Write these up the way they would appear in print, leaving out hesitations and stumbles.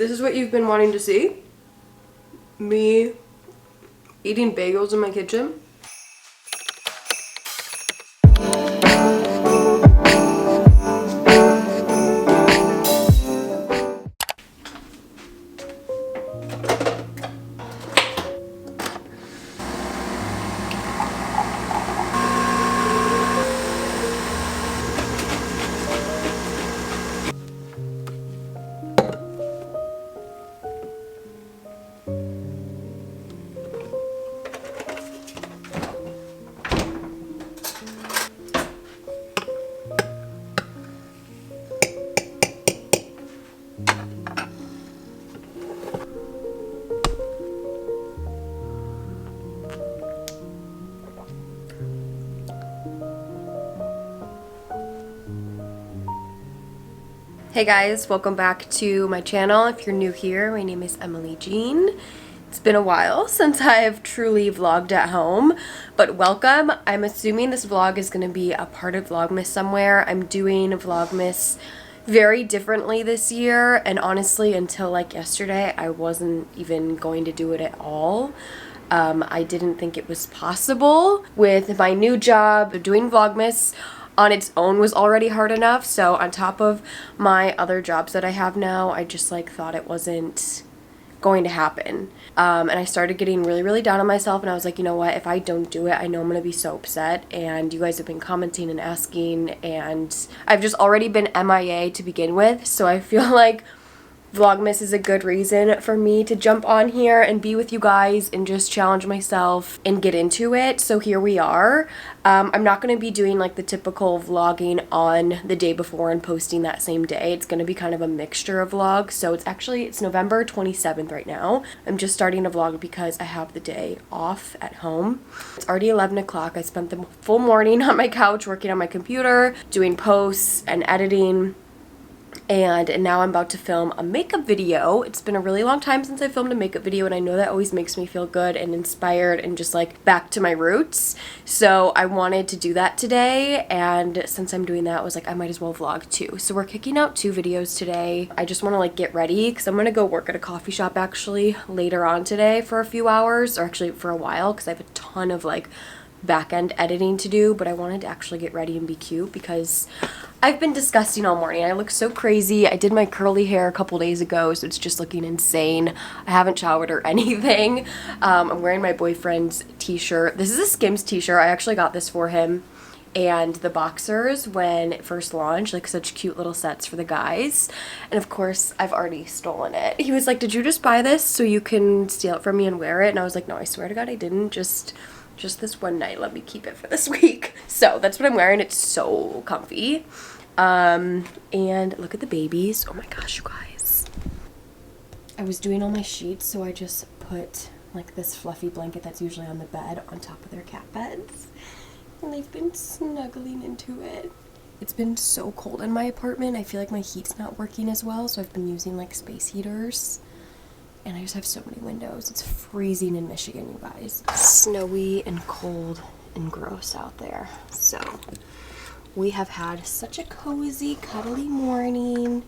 This is what you've been wanting to see. Me eating bagels in my kitchen. Hey guys, welcome back to my channel. If you're new here, my name is Emily Jean. It's been a while since I've truly vlogged at home, but welcome. I'm assuming this vlog is going to be a part of Vlogmas somewhere. I'm doing Vlogmas very differently this year, and honestly, until like yesterday, I wasn't even going to do it at all. I didn't think it was possible with my new job. Doing Vlogmas on its own was already hard enough, so on top of my other jobs that I have now, I just like thought it wasn't going to happen. And I started getting really down on myself, and I was like, you know what, if I don't do it, I know I'm gonna be so upset. And you guys have been commenting and asking, and I've just already been MIA to begin with, so I feel like Vlogmas is a good reason for me to jump on here and be with you guys and just challenge myself and get into it. So here we are. I'm not going to be doing like the typical vlogging on the day before and posting that same day. It's going to be kind of a mixture of vlogs. So it's November 27th right now. I'm just starting to vlog because I have the day off at home. It's already 11 o'clock. I spent the full morning on my couch working on my computer, doing posts and editing. And now I'm about to film a makeup video. It's been a really long time since I filmed a makeup video, and I know that always makes me feel good and inspired and just like back to my roots. So I wanted to do that today, and since I'm doing that, I was like, I might as well vlog too. So we're kicking out 2 videos today. I just want to like get ready because I'm going to go work at a coffee shop actually later on today for a few hours, or actually for a while, because I have a ton of like back-end editing to do, but I wanted to actually get ready and be cute because I've been disgusting all morning. I look so crazy. I did my curly hair a couple days ago, so it's just looking insane. I haven't showered or anything. I'm wearing my boyfriend's t-shirt. This is a Skims t-shirt. I actually got this for him and the boxers when it first launched, like such cute little sets for the guys. And of course, I've already stolen it. He was like, did you just buy this so you can steal it from me and wear it? And I was like, no, I swear to God I didn't. Just this one night, let me keep it for this week. So that's what I'm wearing. It's so comfy. And look at the babies. Oh my gosh, you guys. I was doing all my sheets, so I just put like this fluffy blanket that's usually on the bed on top of their cat beds. And they've been snuggling into it. It's been so cold in my apartment. I feel like my heat's not working as well, so I've been using like space heaters. And I just have so many windows. It's freezing in Michigan, you guys. Snowy and cold and gross out there. So we have had such a cozy, cuddly morning.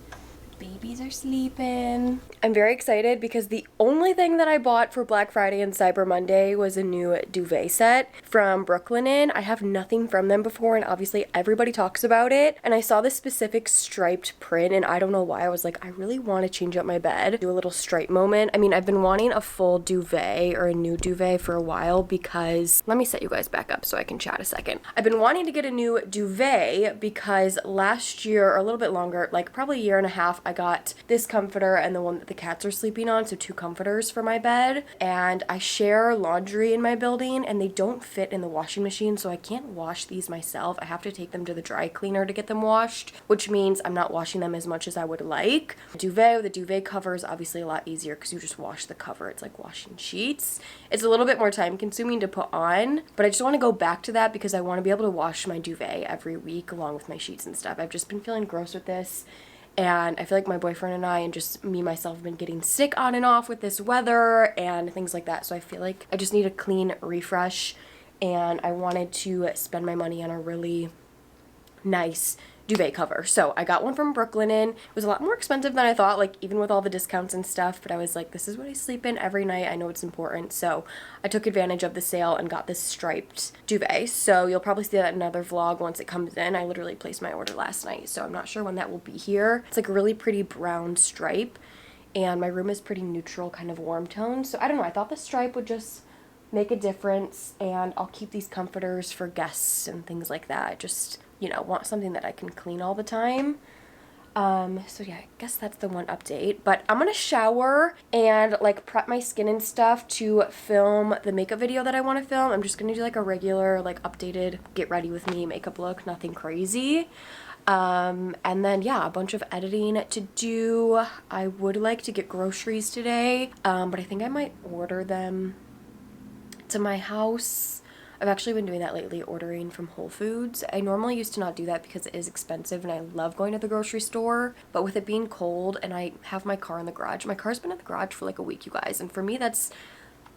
Babies are sleeping. I'm very excited because the only thing that I bought for Black Friday and Cyber Monday was a new duvet set from Brooklinen. I have nothing from them before, and obviously everybody talks about it. And I saw this specific striped print, and I don't know why. I was like, I really want to change up my bed, do a little stripe moment. I mean, I've been wanting a full duvet or a new duvet for a while because, let me set you guys back up so I can chat a second. I've been wanting to get a new duvet because last year, or a little bit longer, like probably a year and a half, I got this comforter and the one that the cats are sleeping on, so 2 comforters for my bed. And I share laundry in my building, and they don't fit in the washing machine, so I can't wash these myself. I have to take them to the dry cleaner to get them washed, which means I'm not washing them as much as I would like. The duvet cover is obviously a lot easier because you just wash the cover. It's like washing sheets. It's a little bit more time consuming to put on, but I just want to go back to that because I want to be able to wash my duvet every week along with my sheets and stuff. I've just been feeling gross with this. And I feel like my boyfriend and I, and just me myself, have been getting sick on and off with this weather and things like that. So I feel like I just need a clean refresh, and I wanted to spend my money on a really nice duvet cover. So I got one from Brooklinen. It was a lot more expensive than I thought, like even with all the discounts and stuff, but I was like, this is what I sleep in every night. I know it's important. So I took advantage of the sale and got this striped duvet. So you'll probably see that in another vlog once it comes in. I literally placed my order last night, so I'm not sure when that will be here. It's like a really pretty brown stripe, and my room is pretty neutral, kind of warm tone. So I don't know, I thought the stripe would just make a difference, and I'll keep these comforters for guests and things like that. I just, you know, want something that I can clean all the time. So yeah, I guess that's the one update, but I'm gonna shower and like prep my skin and stuff to film the makeup video that I want to film. I'm just gonna do like a regular, like updated get ready with me makeup look, nothing crazy. And then yeah, a bunch of editing to do. I would like to get groceries today, but I think I might order them to my house. I've actually been doing that lately, ordering from Whole Foods. I normally used to not do that because it is expensive and I love going to the grocery store, but with it being cold and I have my car in the garage, my car's been in the garage for like a week, you guys, and for me that's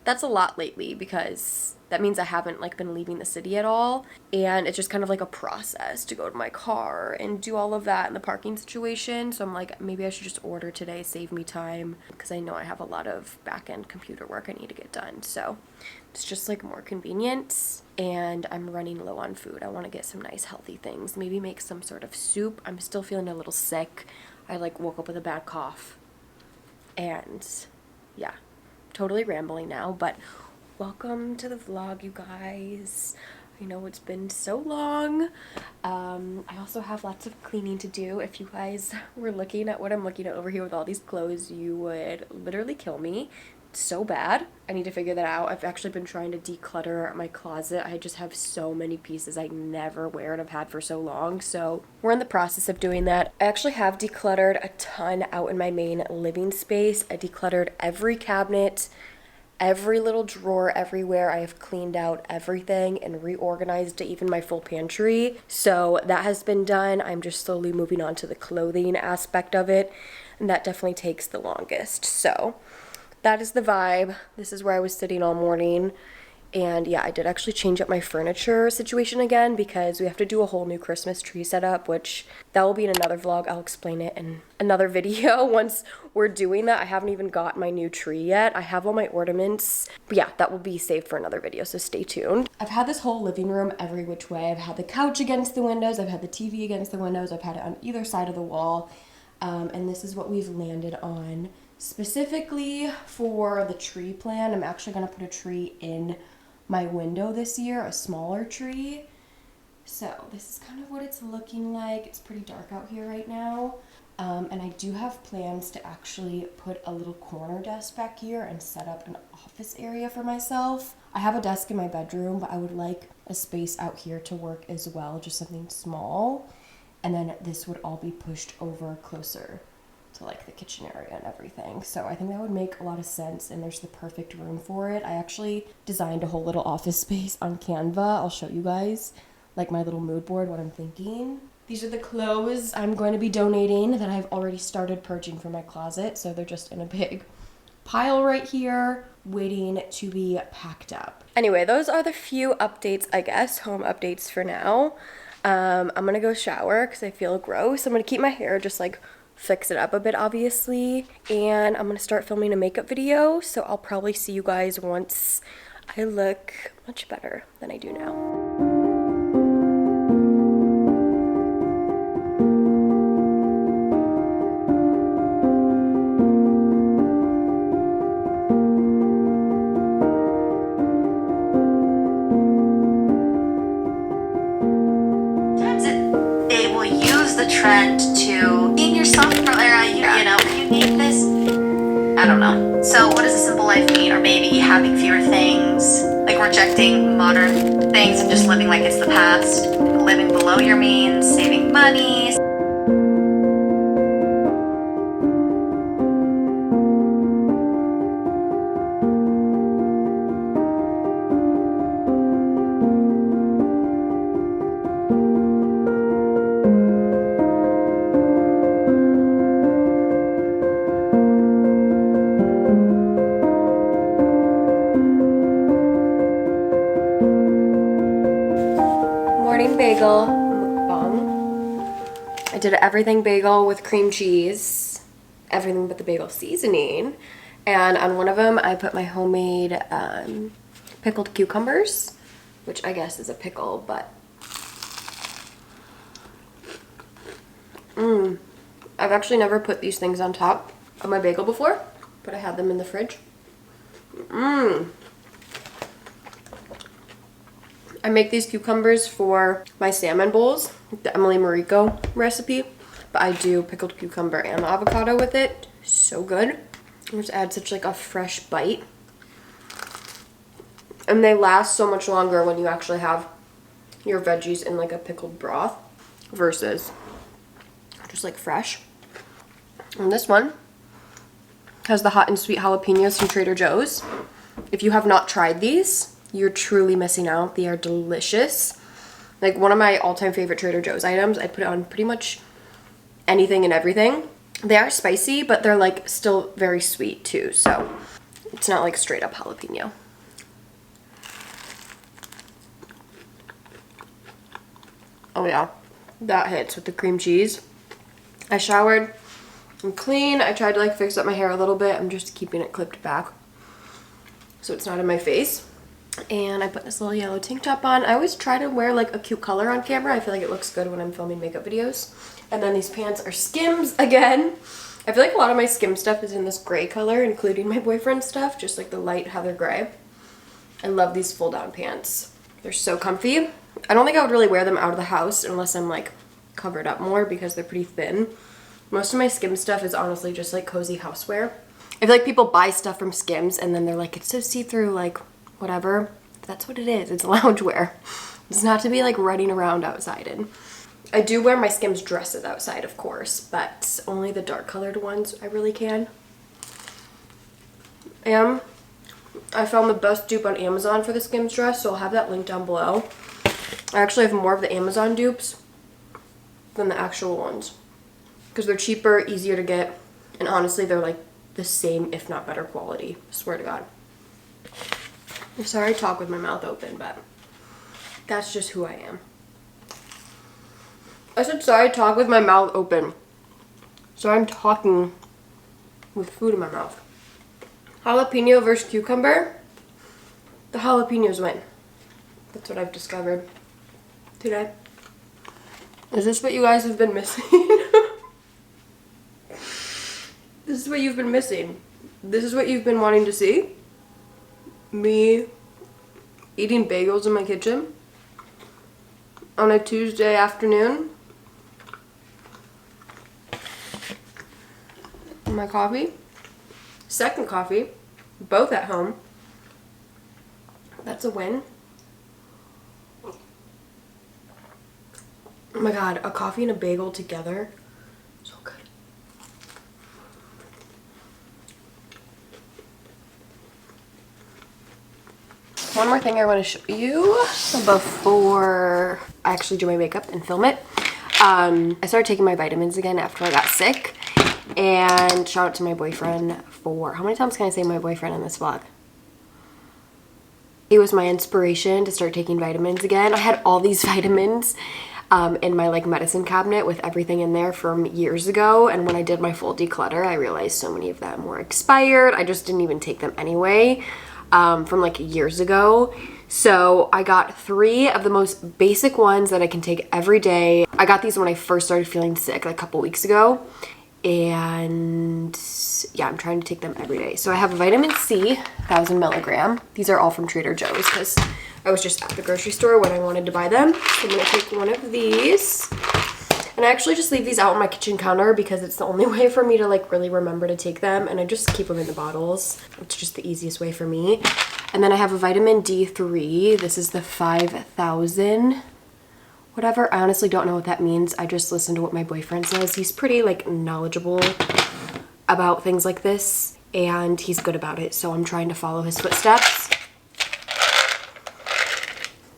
a lot lately because that means I haven't like been leaving the city at all, and it's just kind of like a process to go to my car and do all of that in the parking situation. So I'm like, maybe I should just order today, save me time, because I know I have a lot of back-end computer work I need to get done. So it's just like more convenient, and I'm running low on food. I want to get some nice healthy things, maybe make some sort of soup. I'm still feeling a little sick. I like woke up with a bad cough, and yeah, totally rambling now, but welcome to the vlog, you guys. I know it's been so long. I also have lots of cleaning to do. If you guys were looking at what I'm looking at over here with all these clothes, you would literally kill me. It's so bad. I need to figure that out. I've actually been trying to declutter my closet. I just have so many pieces I never wear and I've had for so long, so we're in the process of doing that. I actually have decluttered a ton out in my main living space. I decluttered every cabinet, every little drawer, everywhere. I have cleaned out everything and reorganized even my full pantry. So that has been done. I'm just slowly moving on to the clothing aspect of it, and that definitely takes the longest. So that is the vibe. This is where I was sitting all morning. And yeah, I did actually change up my furniture situation again because we have to do a whole new Christmas tree setup, which that will be in another vlog. I'll explain it in another video once we're doing that. I haven't even got my new tree yet. I have all my ornaments, but yeah, that will be saved for another video, so stay tuned. I've had this whole living room every which way. I've had the couch against the windows. I've had the TV against the windows. I've had it on either side of the wall. And this is what we've landed on. Specifically for the tree plan, I'm actually going to put a tree in my window this year, a smaller tree. So this is kind of what it's looking like. It's pretty dark out here right now. And I do have plans to actually put a little corner desk back here and set up an office area for myself. I have a desk in my bedroom, but I would like a space out here to work as well, just something small. And then this would all be pushed over closer to like the kitchen area and everything. So I think that would make a lot of sense, and there's the perfect room for it. I actually designed a whole little office space on Canva. I'll show you guys like my little mood board, what I'm thinking. These are the clothes I'm going to be donating that I've already started purging from my closet. So they're just in a big pile right here waiting to be packed up. Anyway, those are the few updates, I guess, home updates for now. I'm gonna go shower because I feel gross. I'm gonna keep my hair, just like fix it up a bit obviously, and I'm gonna start filming a makeup video, so I'll probably see you guys once I look much better than I do now. They will use the trend to in your sophomore era, you know, you need this. I don't know. So what does a simple life mean? Or maybe having fewer things, like rejecting modern things and just living like it's the past, living below your means, saving money. Morning bagel mukbang. I did an everything bagel with cream cheese, everything but the bagel seasoning. And on one of them, I put my homemade pickled cucumbers, which I guess is a pickle, but I've actually never put these things on top of my bagel before, but I had them in the fridge. I make these cucumbers for my salmon bowls, the Emily Mariko recipe, but I do pickled cucumber and avocado with it. So good. It just adds such like a fresh bite. And they last so much longer when you actually have your veggies in like a pickled broth versus just like fresh. And this one has the hot and sweet jalapenos from Trader Joe's. If you have not tried these, you're truly missing out. They are delicious. Like one of my all-time favorite Trader Joe's items. I put it on pretty much anything and everything. They are spicy, but they're like still very sweet too. So it's not like straight up jalapeno. Oh yeah, that hits with the cream cheese. I showered. I'm clean. I tried to like fix up my hair a little bit. I'm just keeping it clipped back so it's not in my face. And I put this little yellow tank top on. I always try to wear like a cute color on camera. I feel like it looks good when I'm filming makeup videos. And then these pants are Skims again. I feel like a lot of my Skim stuff is in this gray color, including my boyfriend's stuff, just like the light heather gray. I love these fold down pants. They're so comfy. I don't think I would really wear them out of the house unless I'm like covered up more because they're pretty thin. Most of my Skims stuff is honestly just like cozy houseware. I feel like people buy stuff from Skims and then they're like, it's so see-through, like whatever. That's what it is. It's loungewear. It's not to be like running around outside in. I do wear my Skims dresses outside, of course, but only the dark colored ones I really can. And I found the best dupe on Amazon for the Skims dress, so I'll have that link down below. I actually have more of the Amazon dupes than the actual ones because they're cheaper, easier to get, and honestly they're like the same if not better quality. I swear to God. I'm sorry I talk with my mouth open, but that's just who I am. I said sorry I talk with my mouth open. So I'm talking with food in my mouth. Jalapeno versus cucumber. The jalapenos win. That's what I've discovered today. Is this what you guys have been missing? This is what you've been missing. This is what you've been wanting to see. Me eating bagels in my kitchen on a Tuesday afternoon. My coffee. Second coffee. Both at home. That's a win. Oh my God, a coffee and a bagel together. So good. One more thing I want to show you before I actually do my makeup and film it. I started taking my vitamins again after I got sick. And shout out to my boyfriend for, how many times can I say my boyfriend in this vlog? He was my inspiration to start taking vitamins again. I had all these vitamins in my like medicine cabinet with everything in there from years ago, and when I did my full declutter I realized so many of them were expired. I just didn't even take them anyway from like years ago. So I got 3 of the most basic ones that I can take every day. I got these when I first started feeling sick like a couple weeks ago, and yeah, I'm trying to take them every day. So I have a vitamin C, 1000 milligram. These are all from Trader Joe's because I was just at the grocery store when I wanted to buy them. So I'm gonna take one of these. And I actually just leave these out on my kitchen counter because it's the only way for me to like really remember to take them, and I just keep them in the bottles. It's just the easiest way for me. And then I have a vitamin D3. This is the 5000 whatever. I honestly don't know what that means. I just listen to what my boyfriend says. He's pretty like knowledgeable about things like this, and he's good about it, so I'm trying to follow his footsteps.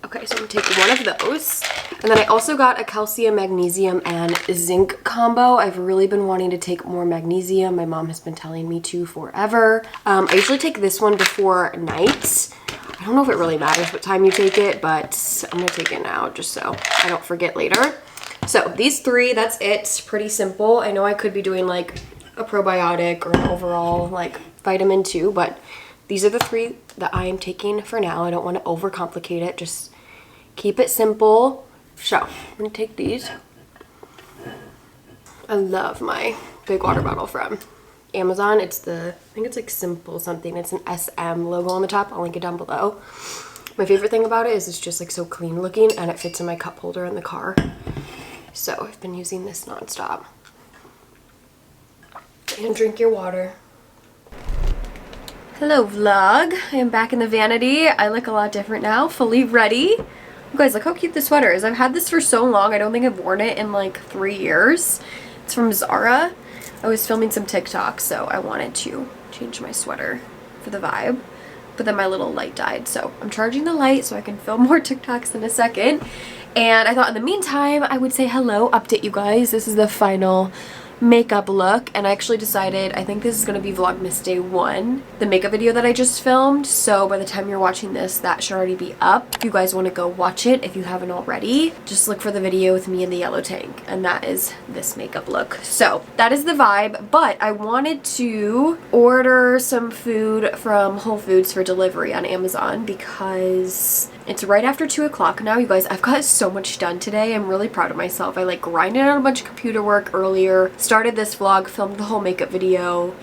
Okay, so I'm gonna take one of those. And then I also got a calcium, magnesium, and zinc combo. I've really been wanting to take more magnesium. My mom has been telling me to forever. I usually take this one before night. I don't know if it really matters what time you take it, but I'm gonna take it now just so I don't forget later. So these three, that's it. Pretty simple. I know I could be doing like a probiotic or an overall like vitamin too, but these are the three that I am taking for now. I don't want to overcomplicate it. Just keep it simple. So I'm gonna take these. I love my big water bottle from Amazon. It's the, I think it's like Simple something. It's an SM logo on the top. I'll link it down below. My favorite thing about it is it's just like so clean looking and it fits in my cup holder in the car. So I've been using this nonstop. And drink your water. Hello vlog. I am back in the vanity. I look a lot different now, fully ready. You guys, look how cute this sweater is. I've had this for so long. I don't think I've worn it in like 3 years. It's from Zara. I was filming some TikToks, so I wanted to change my sweater for the vibe. But then my little light died, so I'm charging the light so I can film more TikToks in a second. And I thought in the meantime, I would say hello, update you guys. This is the final makeup look, and I actually decided, I think this is going to be Vlogmas Day 1, the makeup video that I just filmed. So by the time you're watching this, that should already be up. If you guys want to go watch it, if you haven't already, just look for the video with me in the yellow tank, and that is this makeup look. So that is the vibe, but I wanted to order some food from Whole Foods for delivery on Amazon because it's right after 2 o'clock now. You guys, I've got so much done today. I'm really proud of myself. I like grinded out a bunch of computer work earlier, started this vlog, filmed the whole makeup video.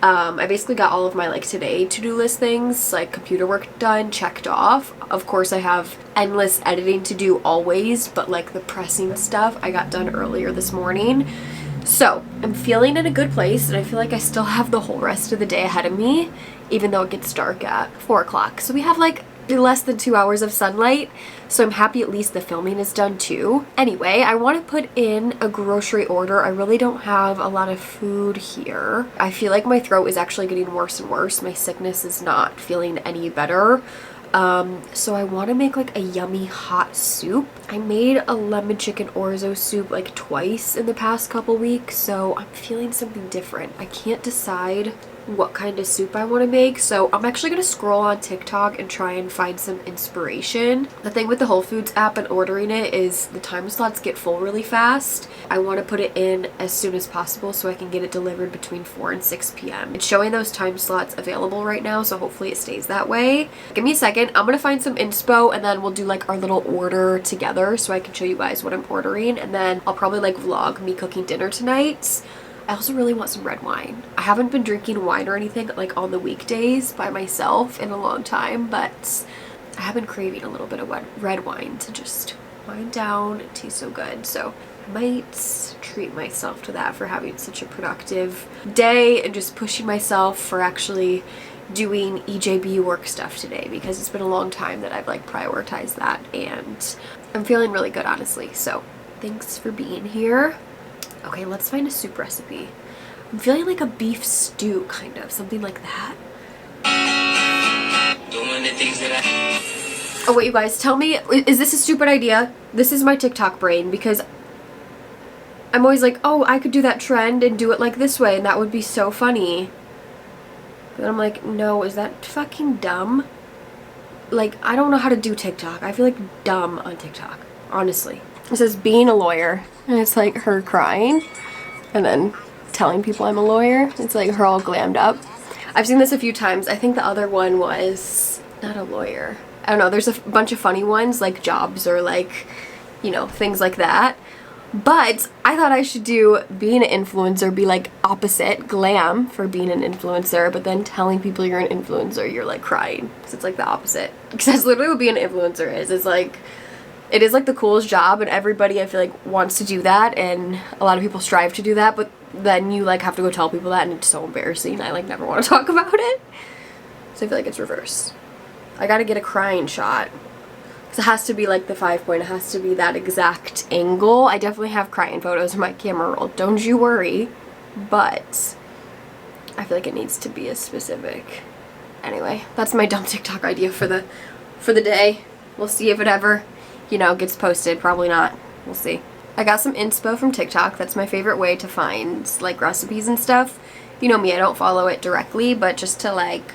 I basically got all of my like today to-do list things, like computer work done, checked off. Of course I have endless editing to do always, but like the pressing stuff I got done earlier this morning. So I'm feeling in a good place, and I feel like I still have the whole rest of the day ahead of me, even though it gets dark at 4 o'clock. So we have like less than 2 hours of sunlight, so I'm happy at least the filming is done too. Anyway, I want to put in a grocery order. I really don't have a lot of food here. I feel like my throat is actually getting worse and worse. My sickness is not feeling any better. So I want to make like a yummy hot soup. I made a lemon chicken orzo soup like twice in the past couple weeks, so I'm feeling something different. I can't decide what kind of soup I want to make, so I'm actually going to scroll on TikTok and try and find some inspiration. The thing with the Whole Foods app and ordering it is the time slots get full really fast. I want to put it in as soon as possible so I can get it delivered between 4 and 6 p.m. It's showing those time slots available right now, so hopefully it stays that way. Give me a second. I'm going to find some inspo and then we'll do like our little order together so I can show you guys what I'm ordering, and then I'll probably like vlog me cooking dinner tonight. I also really want some red wine. I haven't been drinking wine or anything like on the weekdays by myself in a long time, but I have been craving a little bit of red wine to just wind down. It tastes so good. So I might treat myself to that for having such a productive day and just pushing myself for actually doing EJB work stuff today, because it's been a long time that I've like prioritized that, and I'm feeling really good, honestly. So thanks for being here. Okay, let's find a soup recipe. I'm feeling like a beef stew, kind of. Something like that. Oh, wait, you guys, tell me, is this a stupid idea? This is my TikTok brain, because I'm always like, oh, I could do that trend and do it like this way, and that would be so funny. But I'm like, no, is that fucking dumb? Like, I don't know how to do TikTok. I feel like dumb on TikTok, honestly. It says being a lawyer, and it's like her crying and then telling people I'm a lawyer. It's like her all glammed up. I've seen this a few times. I think the other one was not a lawyer. I don't know, there's a bunch of funny ones like jobs or like, you know, things like that. But I thought I should do being an influencer, be like opposite, glam for being an influencer, but then telling people you're an influencer, you're like crying. So it's like the opposite. Because that's literally what being an influencer is. It's like, it is like the coolest job, and everybody I feel like wants to do that, and a lot of people strive to do that, but then you like have to go tell people that, and it's so embarrassing. I like never want to talk about it. So I feel like it's reverse. I gotta get a crying shot. Because it has to be like the 5-point, it has to be that exact angle. I definitely have crying photos in my camera roll, don't you worry. But I feel like it needs to be as specific. Anyway, that's my dumb TikTok idea for the day. We'll see if it ever, you know, gets posted. Probably not. We'll see. I got some inspo from TikTok. That's my favorite way to find like recipes and stuff. You know me, I don't follow it directly, but just to like,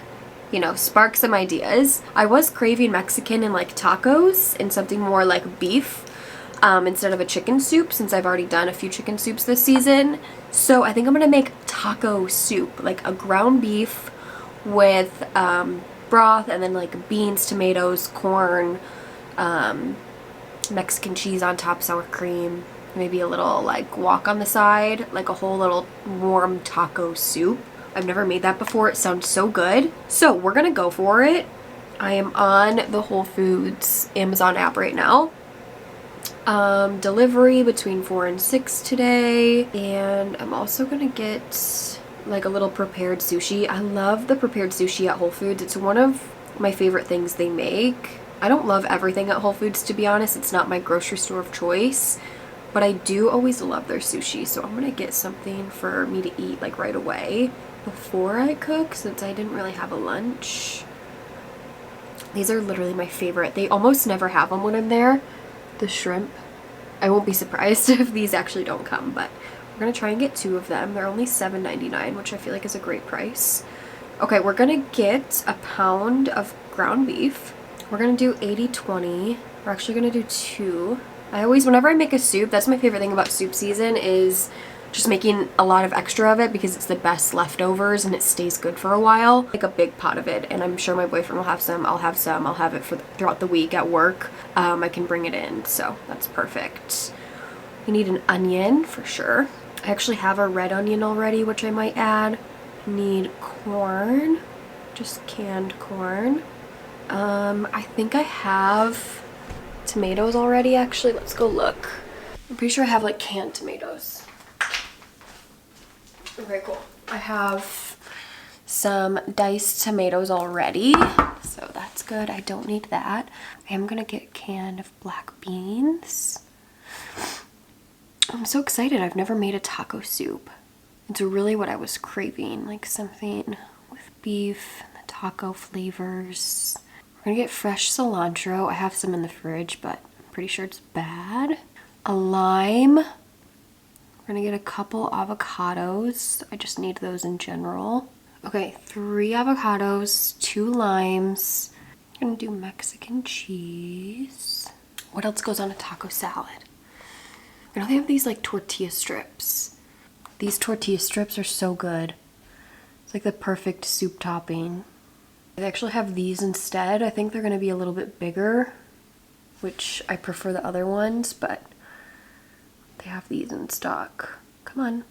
you know, spark some ideas. I was craving Mexican and like tacos and something more like beef. instead of a chicken soup, since I've already done a few chicken soups this season. So I think I'm gonna make taco soup, like a ground beef with broth, and then like beans, tomatoes, corn, Mexican cheese on top, sour cream, maybe a little like guac on the side, like a whole little warm taco soup. I've never made that before. It sounds so good. So we're gonna go for it. I am on the Whole Foods Amazon app right now. Delivery between 4 and 6 today, and I'm also gonna get like a little prepared sushi. I love the prepared sushi at Whole Foods. It's one of my favorite things they make. I don't love everything at Whole Foods, to be honest. It's not my grocery store of choice, but I do always love their sushi, so I'm gonna get something for me to eat like right away before I cook, since I didn't really have a lunch. These are literally my favorite. They almost never have them when I'm there. The shrimp. I won't be surprised if these actually don't come, but we're gonna try and get 2 of them. They're only $7.99, which I feel like is a great price. Okay, we're gonna get a pound of ground beef. We're gonna do 80-20. We're actually gonna do 2. Whenever I make a soup, that's my favorite thing about soup season, is just making a lot of extra of it, because it's the best leftovers and it stays good for a while. Like a big pot of it, and I'm sure my boyfriend will have some, I'll have some, I'll have it throughout the week at work. I can bring it in, so that's perfect. We need an onion for sure. I actually have a red onion already, which I might add. Need corn, just canned corn. I think I have tomatoes already, actually. Let's go look. I'm pretty sure I have like canned tomatoes. Okay, cool. I have some diced tomatoes already, so that's good. I don't need that. I am gonna get a can of black beans. I'm so excited. I've never made a taco soup. It's really what I was craving, like something with beef and the taco flavors. We're gonna get fresh cilantro. I have some in the fridge, but I'm pretty sure it's bad. A lime. We're gonna get a couple avocados. I just need those in general. Okay, 3 avocados, 2 limes. I'm gonna do Mexican cheese. What else goes on a taco salad? I know they have these like tortilla strips. These tortilla strips are so good. It's like the perfect soup topping. They actually have these instead. I think they're gonna be a little bit bigger, which I prefer the other ones, but they have these in stock. Come on.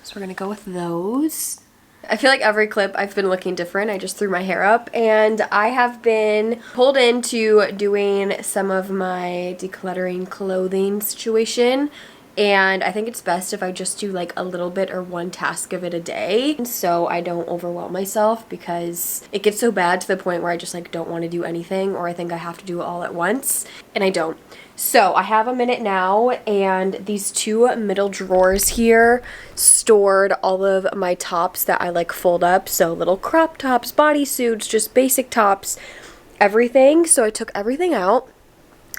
So we're gonna go with those. I feel like every clip I've been looking different. I just threw my hair up, and I have been pulled into doing some of my decluttering clothing situation, and I think it's best if I just do like a little bit or one task of it a day, so I don't overwhelm myself, because it gets so bad to the point where I just like don't want to do anything, or I think I have to do it all at once, and I don't. So I have a minute now, and these 2 middle drawers here stored all of my tops that I like fold up. So little crop tops, bodysuits, just basic tops, everything. So I took everything out.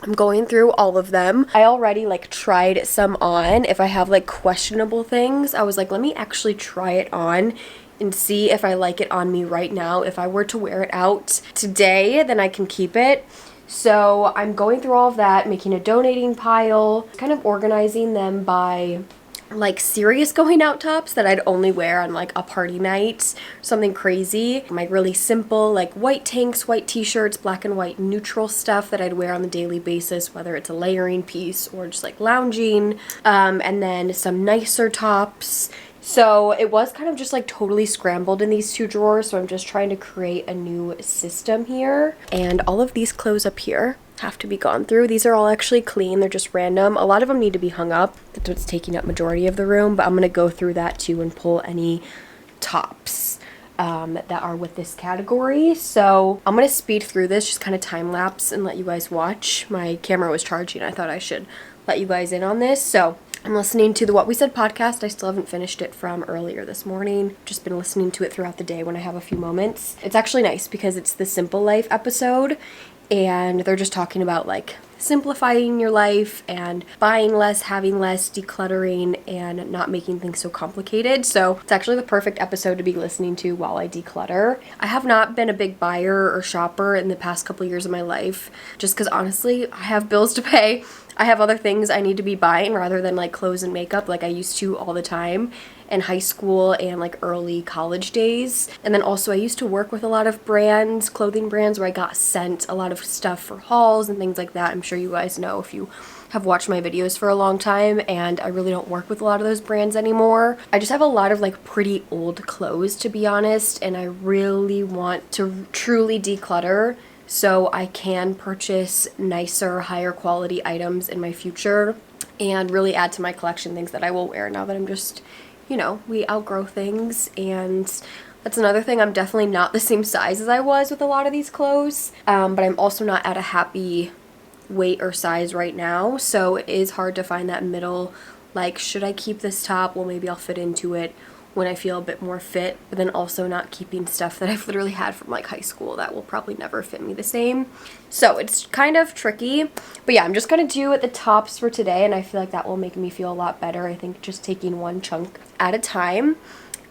I'm going through all of them. I already like tried some on. If I have like questionable things, I was like, let me actually try it on and see if I like it on me right now. If I were to wear it out today, then I can keep it. So I'm going through all of that, making a donating pile, kind of organizing them by like serious going out tops that I'd only wear on like a party night, something crazy. My really simple like white tanks, white t-shirts, black and white neutral stuff that I'd wear on the daily basis, whether it's a layering piece or just like lounging, and then some nicer tops. So it was kind of just like totally scrambled in these 2 drawers, so I'm just trying to create a new system here. And all of these clothes up here have to be gone through. These are all actually clean, they're just random. A lot of them need to be hung up. That's what's taking up majority of the room, but I'm gonna go through that too and pull any tops that are with this category. So I'm gonna speed through this, just kind of time lapse and let you guys watch. My camera was charging. I thought I should let you guys in on this. So I'm listening to the What We Said podcast. I still haven't finished it from earlier this morning. Just been listening to it throughout the day when I have a few moments. It's actually nice because it's the Simple Life episode, and they're just talking about like simplifying your life and buying less, having less, decluttering, and not making things so complicated. So it's actually the perfect episode to be listening to while I declutter. I have not been a big buyer or shopper in the past couple years of my life, just because honestly, I have bills to pay. I have other things I need to be buying rather than like clothes and makeup like I used to all the time in high school and like early college days. And then also I used to work with a lot of brands, clothing brands, where I got sent a lot of stuff for hauls and things like that. I'm sure you guys know if you have watched my videos for a long time, and I really don't work with a lot of those brands anymore. I just have a lot of like pretty old clothes, to be honest, and I really want to truly declutter so I can purchase nicer, higher quality items in my future and really add to my collection things that I will wear now that I'm just, you know, we outgrow things. And that's another thing, I'm definitely not the same size as I was with a lot of these clothes, but I'm also not at a happy weight or size right now, so it is hard to find that middle, like, should I keep this top? Well, maybe I'll fit into it when I feel a bit more fit, but then also not keeping stuff that I've literally had from like high school that will probably never fit me the same. So it's kind of tricky, but yeah, I'm just gonna do the tops for today, and I feel like that will make me feel a lot better. I think just taking one chunk at a time,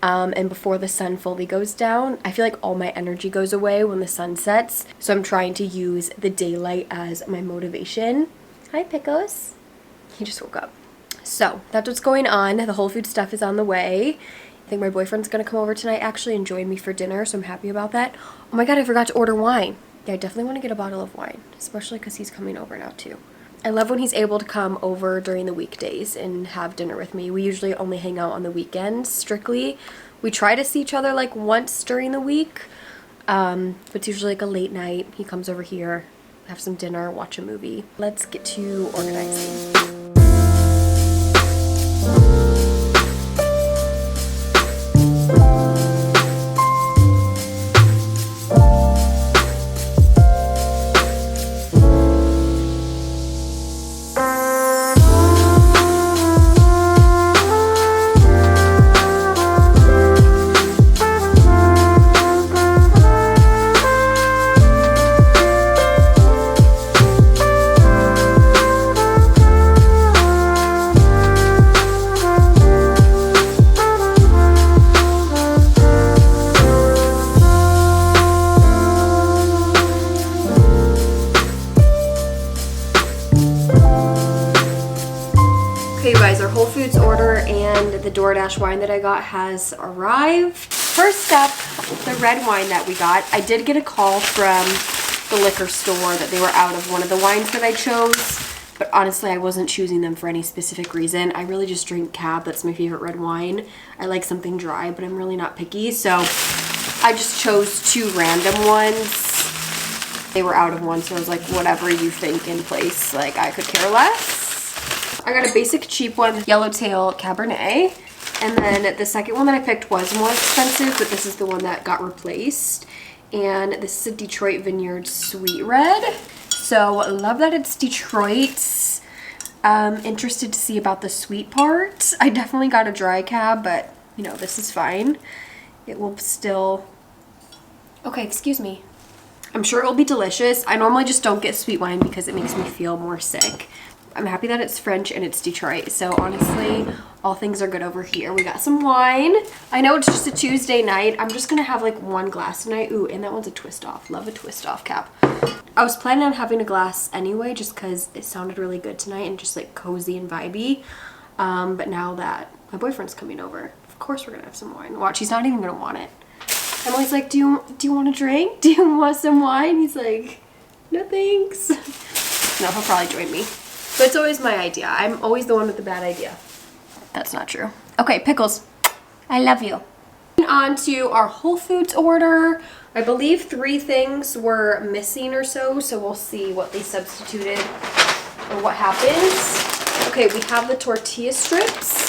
and before the sun fully goes down. I feel like all my energy goes away when the sun sets, so I'm trying to use the daylight as my motivation. Hi, Pickles. He just woke up. So that's what's going on. The Whole Foods stuff is on the way. I think my boyfriend's gonna come over tonight actually and join me for dinner, so I'm happy about that. Oh my god, I forgot to order wine. Yeah, I definitely want to get a bottle of wine, especially because he's coming over now too. I love when he's able to come over during the weekdays and have dinner with me. We usually only hang out on the weekends, strictly. We try to see each other like once during the week, but it's usually like a late night. He comes over here, have some dinner, watch a movie. Let's get to organizing. Okay, you guys, our Whole Foods order and the DoorDash wine that I got has arrived. First up, the red wine that we got. I did get a call from the liquor store that they were out of one of the wines that I chose, but honestly, I wasn't choosing them for any specific reason. I really just drink Cab. That's my favorite red wine. I like something dry, but I'm really not picky, so I just chose two random ones. They were out of one, so I was like, whatever you think in place, like, I could care less. I got a basic cheap one, Yellowtail Cabernet, and then the second one that I picked was more expensive, but this is the one that got replaced, and this is a Detroit Vineyard Sweet Red. So love that it's Detroit. Interested to see about the sweet part. I definitely got a dry Cab, but you know, this is fine. It will still, okay, excuse me. I'm sure it will be delicious. I normally just don't get sweet wine because it makes me feel more sick. I'm happy that it's French and it's Detroit, so honestly, all things are good over here. We got some wine. I know it's just a Tuesday night. I'm just gonna have like one glass tonight. Ooh, and that one's a twist off. Love a twist off cap. I was planning on having a glass anyway, just because it sounded really good tonight and just like cozy and vibey. But now that my boyfriend's coming over, of course we're gonna have some wine. Watch, he's not even gonna want it. Emily's like, do you want a drink? Do you want some wine? He's like, no thanks. No, he'll probably join me. But it's always my idea. I'm always the one with the bad idea. That's not true. Okay, Pickles, I love you. On to our Whole Foods order. I believe 3 things were missing or so we'll see what they substituted or what happens. Okay, we have the tortilla strips.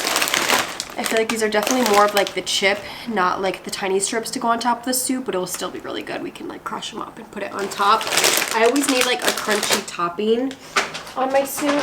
I feel like these are definitely more of like the chip, not like the tiny strips to go on top of the soup, but it will still be really good. We can like crush them up and put it on top. I always need like a crunchy topping on my soup.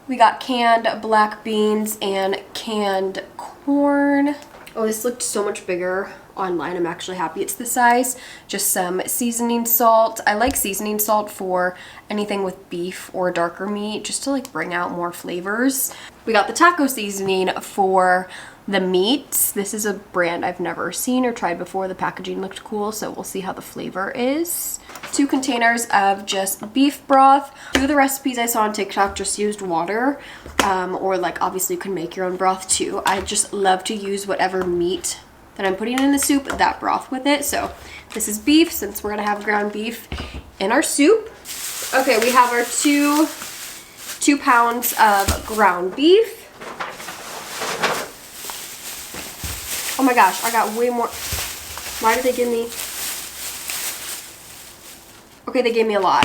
We got canned black beans and canned corn. Oh, this looked so much bigger online. I'm actually happy it's the size. Just some seasoning salt. I like seasoning salt for anything with beef or darker meat, just to like bring out more flavors. We got the taco seasoning for the meat. This is a brand I've never seen or tried before. The packaging looked cool, so we'll see how the flavor is. 2 containers of just beef broth. 2 of the recipes I saw on TikTok just used water, or like obviously you can make your own broth too. I just love to use whatever meat that I'm putting in the soup, that broth with it. So this is beef, since we're gonna have ground beef in our soup. Okay, we have our 2 pounds of ground beef. Oh my gosh, I got way more. Why did they give me? Okay, they gave me a lot.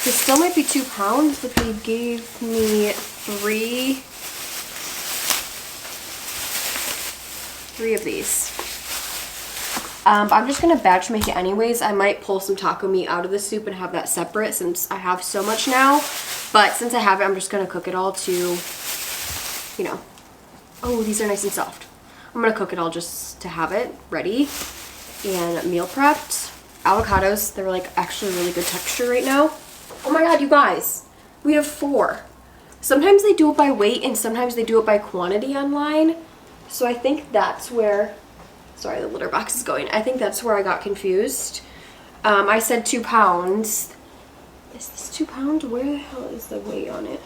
This still might be 2 pounds, but they gave me 3 of these. I'm just gonna batch make it anyways. I might pull some taco meat out of the soup and have that separate since I have so much now. But since I have it, I'm just gonna cook it all to, you know. Oh, these are nice and soft. I'm gonna cook it all just to have it ready and meal prepped. Avocados, they're like actually really good texture right now. Oh my god, you guys, we have 4. Sometimes they do it by weight and sometimes they do it by quantity online. So I think that's where, sorry, the litter box is going. I think that's where I got confused. I said 2 pounds. Is this 2 pounds? Where the hell is the weight on it?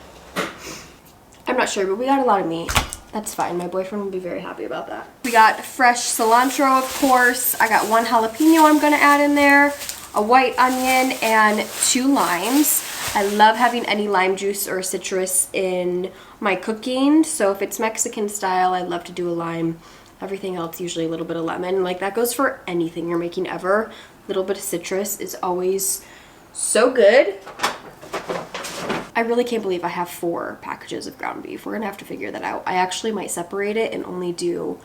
I'm not sure, but we got a lot of meat. That's fine. My boyfriend will be very happy about that. We got fresh cilantro, of course. I got 1 jalapeno I'm going to add in there, a white onion, and 2 limes. I love having any lime juice or citrus in my cooking. So if it's Mexican style, I love to do a lime. Everything else, usually a little bit of lemon. Like that goes for anything you're making ever. A little bit of citrus is always so good. I really can't believe I have 4 packages of ground beef. We're gonna have to figure that out. I actually might separate it and only do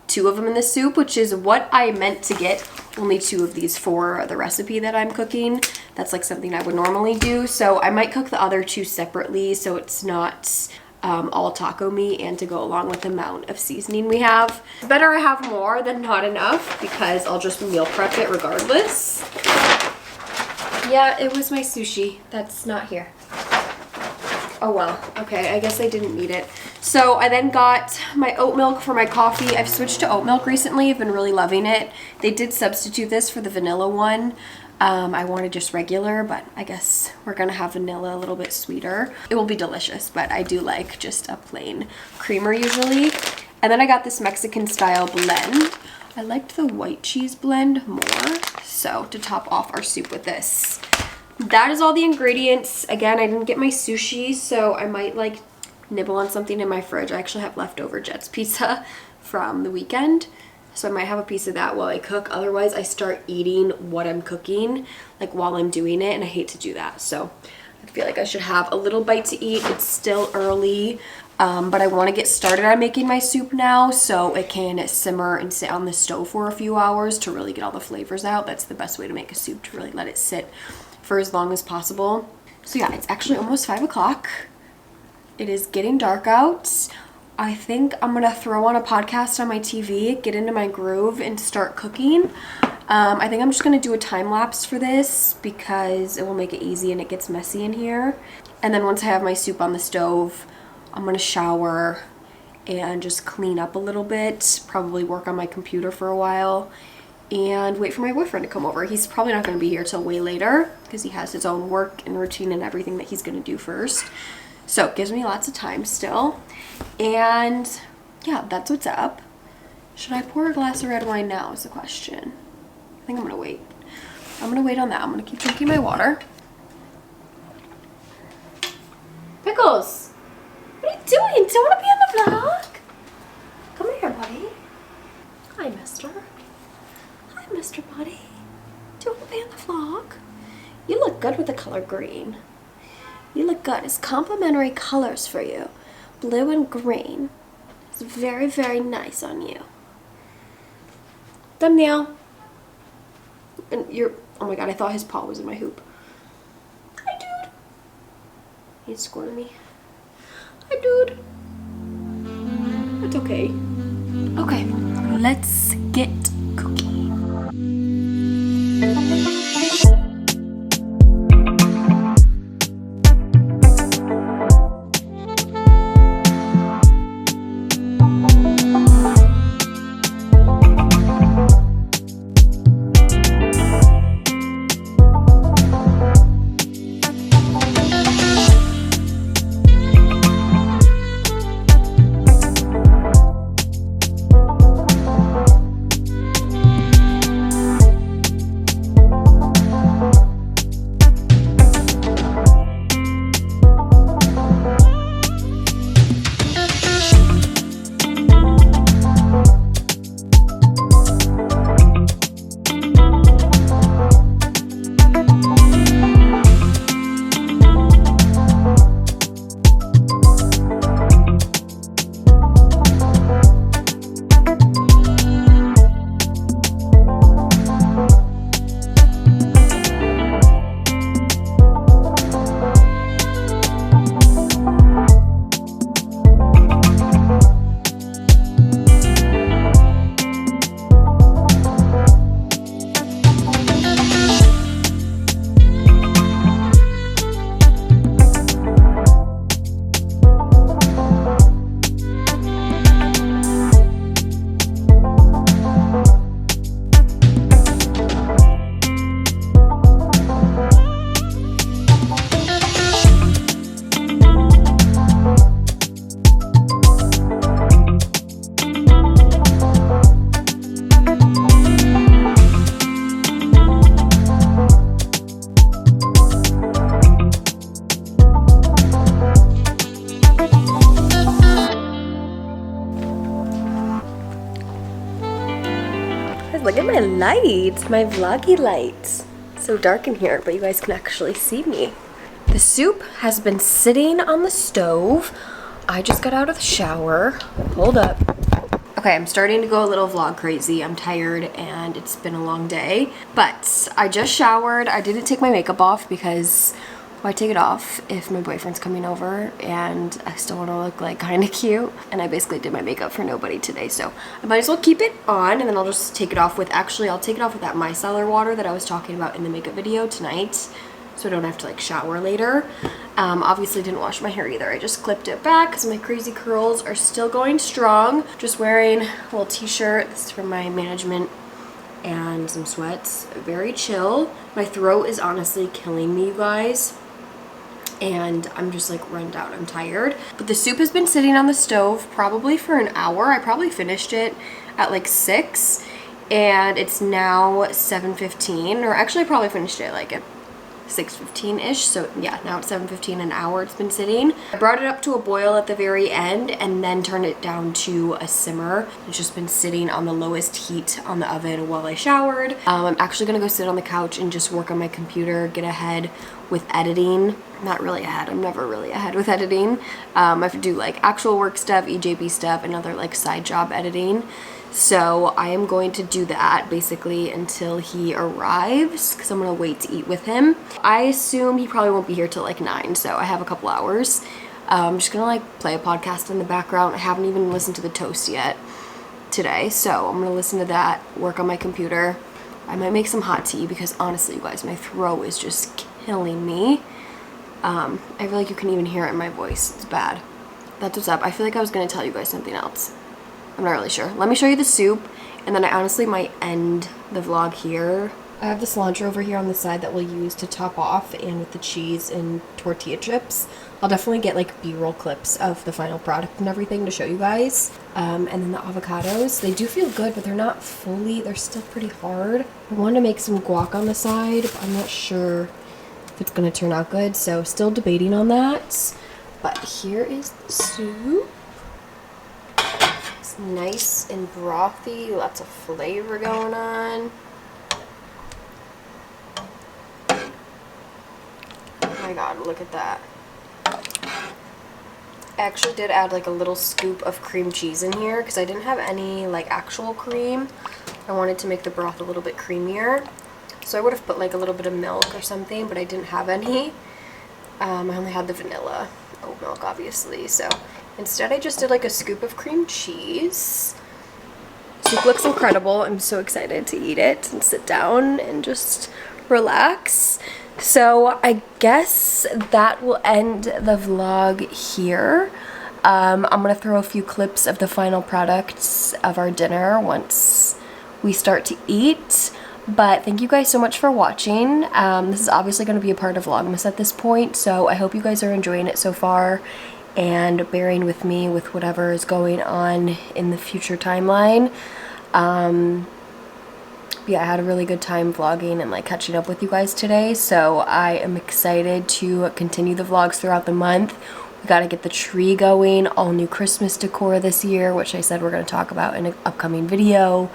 2 of them in the soup, which is what I meant to get. Only 2 of these for the recipe that I'm cooking. That's like something I would normally do. So I might cook the other 2 separately so it's not all taco meat and to go along with the amount of seasoning we have. It's better I have more than not enough because I'll just meal prep it regardless. Yeah, it was my sushi. That's not here. Oh well, okay, I guess I didn't need it. So I then got my oat milk for my coffee. I've switched to oat milk recently. I've been really loving it. They did substitute this for the vanilla one. I wanted just regular, but I guess we're gonna have vanilla a little bit sweeter. It will be delicious, but I do like just a plain creamer usually. And then I got this Mexican style blend. I liked the white cheese blend more, so to top off our soup with this. That is all the ingredients. Again, I didn't get my sushi, so I might like nibble on something in my fridge. I actually have leftover Jet's pizza from the weekend, so I might have a piece of that while I cook. Otherwise, I start eating what I'm cooking like while I'm doing it, and I hate to do that. So I feel like I should have a little bite to eat. It's still early, but I want to get started on making my soup now so it can simmer and sit on the stove for a few hours to really get all the flavors out. That's the best way to make a soup, to really let it sit for as long as possible. So yeah, it's actually almost 5 o'clock. It is getting dark out. I think I'm gonna throw on a podcast on my TV, get into my groove, and start cooking. I think I'm just gonna do a time lapse for this because it will make it easy and it gets messy in here. And then once I have my soup on the stove, I'm gonna shower and just clean up a little bit, probably work on my computer for a while, and wait for my boyfriend to come over. He's probably not going to be here till way later because he has his own work and routine and everything that he's going to do first. So it gives me lots of time still. And yeah, that's what's up. Should I pour a glass of red wine now is the question. I think I'm going to wait. I'm going to wait on that. I'm going to keep drinking my water. Pickles! What are you doing? Do you want to be on the vlog? Come here, buddy. Hi, mister. Hi, Mr. Buddy. Do you want to be on the vlog? You look good with the color green. You look good. It's complementary colors for you. Blue and green. It's very, very nice on you. Thumbnail. And you're, oh my god, I thought his paw was in my hoop. Hi, dude. He's squirting me. Hi, dude. It's okay. Okay, let's get cooking. Look at my lights, my vloggy lights. It's so dark in here, but you guys can actually see me. The soup has been sitting on the stove. I just got out of the shower. Hold up. Okay, I'm starting to go a little vlog crazy. I'm tired and it's been a long day, but I just showered. I didn't take my makeup off because why take it off if my boyfriend's coming over and I still want to look like kind of cute, and I basically did my makeup for nobody today, so I might as well keep it on, and then I'll just take it off with, actually I'll take it off with that micellar water that I was talking about in the makeup video tonight, so I don't have to like shower later. Obviously didn't wash my hair either. I just clipped it back because my crazy curls are still going strong. Just wearing a little t-shirt. This is from my management, and some sweats. Very chill. My throat is honestly killing me, you guys, and I'm just like run down. I'm tired. But the soup has been sitting on the stove probably for an hour. I probably finished it at like 6, and it's now 7:15, or actually I probably finished it like at 6:15-ish, so yeah, now it's 7:15, an hour it's been sitting. I brought it up to a boil at the very end and then turned it down to a simmer. It's just been sitting on the lowest heat on the oven while I showered. I'm actually gonna go sit on the couch and just work on my computer, get ahead with editing. Not really ahead, I'm never really ahead with editing. I have to do like actual work stuff, EJB stuff, and other like side job editing. So I am going to do that basically until he arrives, because I'm gonna wait to eat with him. I assume he probably won't be here till like 9, so I have a couple hours. I'm just gonna like play a podcast in the background. I haven't even listened to the toast yet today, so I'm gonna listen to that, work on my computer. I might make some hot tea because honestly, you guys, my throat is just killing me. I feel like you can even hear it in my voice. It's bad. That's what's up. I feel like I was gonna tell you guys something else. I'm not really sure. Let me show you the soup, and then I honestly might end the vlog here. I have the cilantro over here on the side that we'll use to top off, and with the cheese and tortilla chips. I'll definitely get like B-roll clips of the final product and everything to show you guys. And then the avocados, they do feel good, but they're not fully, they're still pretty hard. I want to make some guac on the side, but I'm not sure if it's going to turn out good, so still debating on that. But here is the soup. It's nice and brothy, lots of flavor going on. Oh my god, look at that. I actually did add like a little scoop of cream cheese in here because I didn't have any like actual cream. I wanted to make the broth a little bit creamier. So I would have put like a little bit of milk or something, but I didn't have any. I only had the vanilla oat milk, obviously. So instead I just did like a scoop of cream cheese. soup looks incredible. I'm so excited to eat it and sit down and just relax. So I guess that will end the vlog here. I'm gonna throw a few clips of the final products of our dinner once we start to eat. But thank you guys so much for watching. This is obviously going to be a part of Vlogmas at this point, so I hope you guys are enjoying it so far and bearing with me with whatever is going on in the future timeline. Yeah, I had a really good time vlogging and like catching up with you guys today, so I am excited to continue the vlogs throughout the month. We got to get the tree going, all new Christmas decor this year, which I said we're going to talk about in an upcoming video.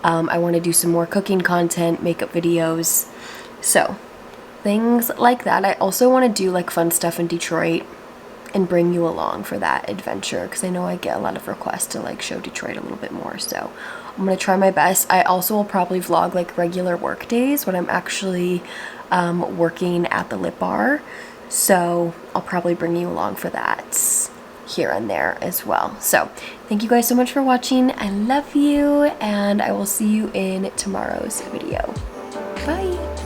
I want to do some more cooking content, makeup videos, so things like that. I also want to do like fun stuff in Detroit and bring you along for that adventure, because I know I get a lot of requests to like show Detroit a little bit more, so I'm going to try my best. I also will probably vlog like regular work days when I'm actually working at the lip bar, so I'll probably bring you along for that here and there as well. So thank you guys so much for watching. I love you, and I will see you in tomorrow's video. Bye.